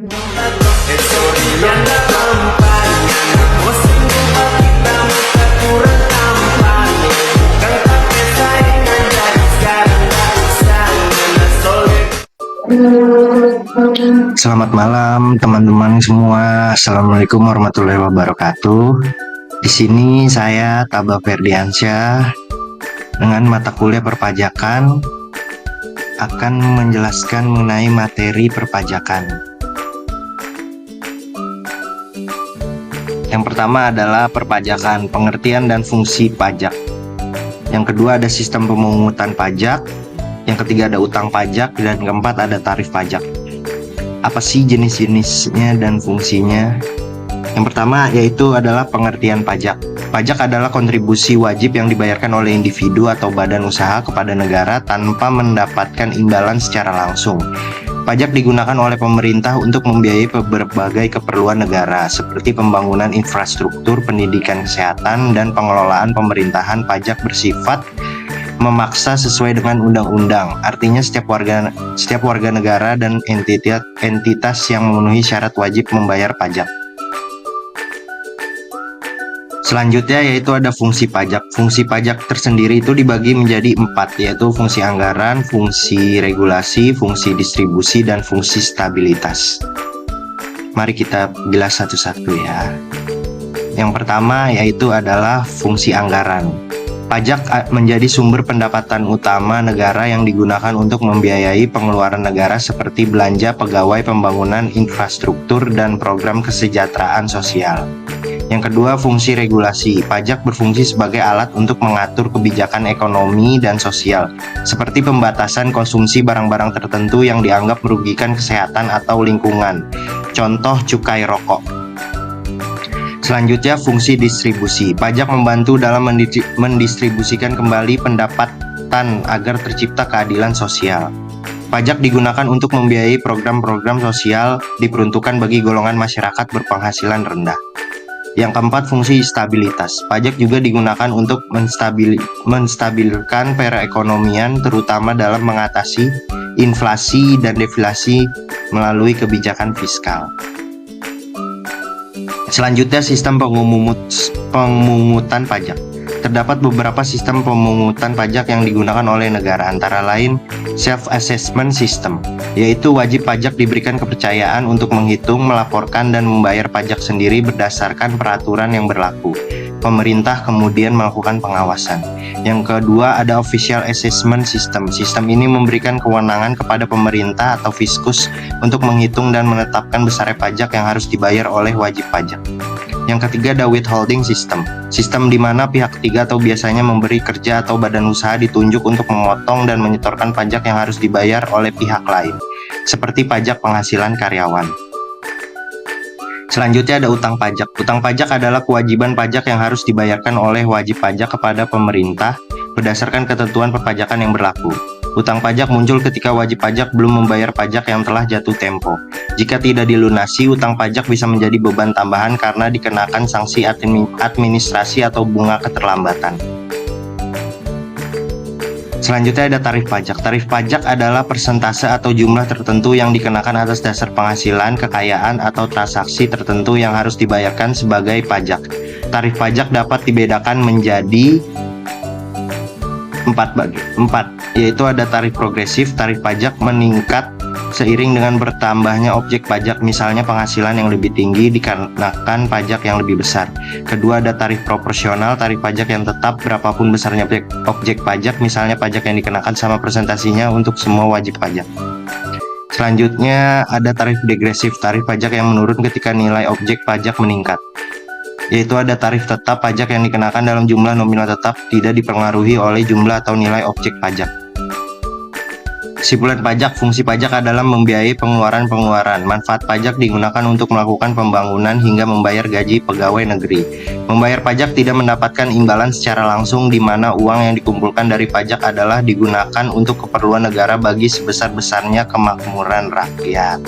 Selamat malam teman-teman semua. Assalamualaikum warahmatullahi wabarakatuh. Di sini saya Taba Ferdiansyah dengan mata kuliah perpajakan akan menjelaskan mengenai materi perpajakan. Yang pertama adalah perpajakan, pengertian dan fungsi pajak. Yang kedua ada sistem pemungutan pajak. Yang ketiga ada utang pajak, dan keempat ada tarif pajak. Apa sih jenis-jenisnya dan fungsinya? Yang pertama yaitu adalah pengertian pajak. Pajak adalah kontribusi wajib yang dibayarkan oleh individu atau badan usaha kepada negara tanpa mendapatkan imbalan secara langsung. Pajak digunakan oleh pemerintah untuk membiayai berbagai keperluan negara seperti pembangunan infrastruktur, pendidikan, kesehatan, dan pengelolaan pemerintahan. Pajak bersifat memaksa sesuai dengan undang-undang. Artinya setiap warga negara dan entitas yang memenuhi syarat wajib membayar pajak. Selanjutnya yaitu ada fungsi pajak. Fungsi pajak tersendiri itu dibagi menjadi 4, yaitu fungsi anggaran, fungsi regulasi, fungsi distribusi, dan fungsi stabilitas. Mari kita bilas satu-satu ya. Yang pertama yaitu adalah fungsi anggaran. Pajak menjadi sumber pendapatan utama negara yang digunakan untuk membiayai pengeluaran negara seperti belanja pegawai, pembangunan infrastruktur, dan program kesejahteraan sosial. Yang kedua, fungsi regulasi. Pajak berfungsi sebagai alat untuk mengatur kebijakan ekonomi dan sosial, seperti pembatasan konsumsi barang-barang tertentu yang dianggap merugikan kesehatan atau lingkungan. Contoh cukai rokok. Selanjutnya, fungsi distribusi. Pajak membantu dalam mendistribusikan kembali pendapatan agar tercipta keadilan sosial. Pajak digunakan untuk membiayai program-program sosial diperuntukkan bagi golongan masyarakat berpenghasilan rendah. Yang keempat, fungsi stabilitas. Pajak juga digunakan untuk menstabilkan perekonomian, terutama dalam mengatasi inflasi dan deflasi melalui kebijakan fiskal. Selanjutnya, sistem pemungutan pajak. Terdapat beberapa sistem pemungutan pajak yang digunakan oleh negara, antara lain self-assessment system, yaitu wajib pajak diberikan kepercayaan untuk menghitung, melaporkan, dan membayar pajak sendiri berdasarkan peraturan yang berlaku. Pemerintah kemudian melakukan pengawasan. Yang kedua ada official assessment system. Sistem ini memberikan kewenangan kepada pemerintah atau fiskus untuk menghitung dan menetapkan besarnya pajak yang harus dibayar oleh wajib pajak. Yang ketiga ada withholding system. Sistem di mana pihak ketiga atau biasanya memberi kerja atau badan usaha ditunjuk untuk memotong dan menyetorkan pajak yang harus dibayar oleh pihak lain, seperti pajak penghasilan karyawan. Selanjutnya ada utang pajak. Utang pajak adalah kewajiban pajak yang harus dibayarkan oleh wajib pajak kepada pemerintah berdasarkan ketentuan perpajakan yang berlaku. Utang pajak muncul ketika wajib pajak belum membayar pajak yang telah jatuh tempo. Jika tidak dilunasi, utang pajak bisa menjadi beban tambahan karena dikenakan sanksi administrasi atau bunga keterlambatan. Selanjutnya ada tarif pajak. Tarif pajak adalah persentase atau jumlah tertentu yang dikenakan atas dasar penghasilan, kekayaan, atau transaksi tertentu yang harus dibayarkan sebagai pajak. Tarif pajak dapat dibedakan menjadi 4, yaitu ada tarif progresif. Tarif pajak meningkat seiring dengan bertambahnya objek pajak, misalnya penghasilan yang lebih tinggi dikenakan pajak yang lebih besar. Kedua ada tarif proporsional. Tarif pajak yang tetap berapapun besarnya objek pajak, misalnya pajak yang dikenakan sama presentasinya untuk semua wajib pajak. Selanjutnya ada tarif degresif. Tarif pajak yang menurun ketika nilai objek pajak meningkat, yaitu ada tarif tetap. Pajak yang dikenakan dalam jumlah nominal tetap, tidak dipengaruhi oleh jumlah atau nilai objek pajak. Kesimpulan pajak. Fungsi pajak adalah membiayai pengeluaran-pengeluaran. Manfaat pajak digunakan untuk melakukan pembangunan hingga membayar gaji pegawai negeri. Membayar pajak tidak mendapatkan imbalan secara langsung, di mana uang yang dikumpulkan dari pajak adalah digunakan untuk keperluan negara bagi sebesar-besarnya kemakmuran rakyat.